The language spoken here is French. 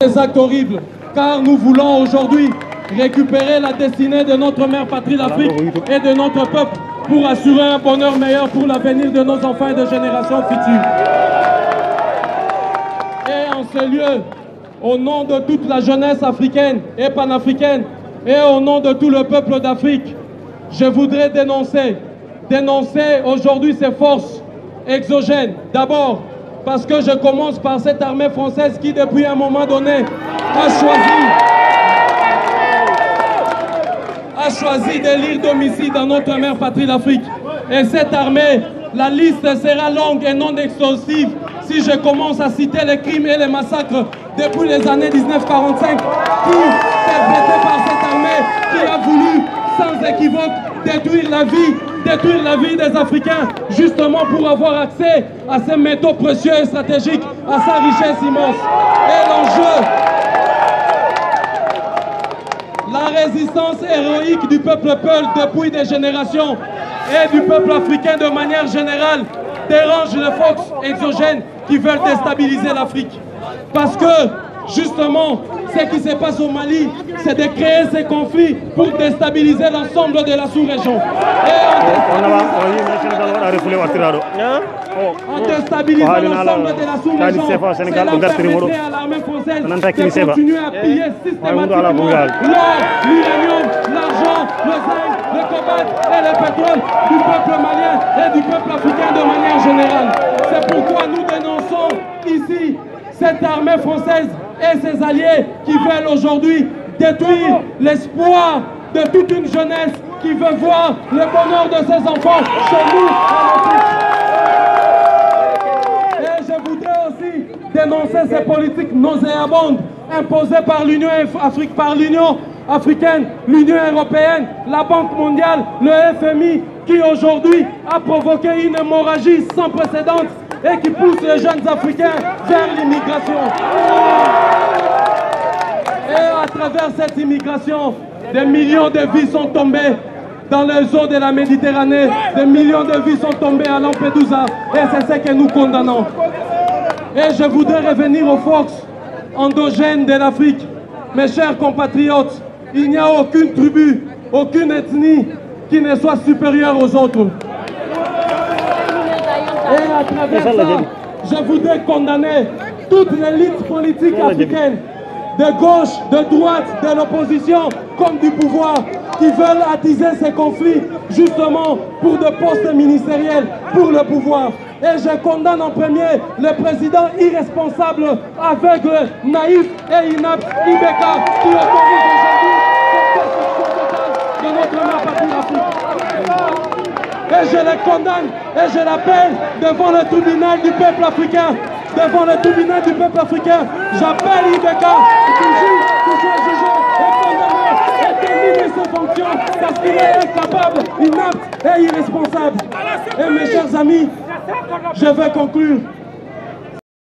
Des actes horribles, car nous voulons aujourd'hui récupérer la destinée de notre mère patrie l'Afrique et de notre peuple pour assurer un bonheur meilleur pour l'avenir de nos enfants et de générations futures. Et en ce lieu, au nom de toute la jeunesse africaine et panafricaine et au nom de tout le peuple d'Afrique, je voudrais dénoncer aujourd'hui ces forces exogènes. D'abord, parce que je commence par cette armée française qui, depuis un moment donné, a choisi d'élire domicile dans notre mère patrie l'Afrique. Et cette armée, la liste sera longue et non exhaustive si je commence à citer les crimes et les massacres depuis les années 1945 perpétrés par cette armée qui a voulu, sans équivoque, détruire la vie des Africains, justement pour avoir accès à ces métaux précieux et stratégiques, à sa richesse immense. Et l'enjeu, la résistance héroïque du peuple Peul depuis des générations et du peuple africain de manière générale dérange les forces exogènes qui veulent déstabiliser l'Afrique. Parce que, justement, ce qui se passe au Mali, c'est de créer ces conflits pour déstabiliser l'ensemble de la sous-région. En déstabilisant l'ensemble de la sous-région, cela permettrait à l'armée française de continuer à piller systématiquement l'or, l'uranium, l'argent, le zinc, le cobalt et le pétrole du peuple malien et du peuple africain de manière générale. C'est pourquoi nous dénonçons ici cette armée française et ses alliés qui veulent aujourd'hui détruire l'espoir de toute une jeunesse qui veut voir le bonheur de ses enfants chez nous en Afrique. Et je voudrais aussi dénoncer ces politiques nauséabondes imposées par l'Union africaine, l'Union européenne, la Banque mondiale, le FMI, qui aujourd'hui a provoqué une hémorragie sans précédent et qui pousse les jeunes Africains vers l'immigration. Et à travers cette immigration, des millions de vies sont tombées dans les eaux de la Méditerranée, des millions de vies sont tombées à Lampedusa, et c'est ce que nous condamnons. Et je voudrais revenir aux forces endogènes de l'Afrique. Mes chers compatriotes, il n'y a aucune tribu, aucune ethnie qui ne soit supérieure aux autres. Et à travers ça, je voudrais condamner toute l'élite politique africaine, de gauche, de droite, de l'opposition, comme du pouvoir, qui veulent attiser ces conflits, justement pour des postes ministériels, pour le pouvoir. Et je condamne en premier le président irresponsable, aveugle, naïf et inapte, Ibeka, qui autorise aujourd'hui cette destruction totale de notre mère patrie l'Afrique. Et je les condamne et je l'appelle devant le tribunal du peuple africain. Devant le tribunal du peuple africain, j'appelle Ibeka qui soit jugé et condamné et terminer ses fonctions parce qu'il est incapable, inapte et irresponsable. Et mes chers amis, je vais conclure.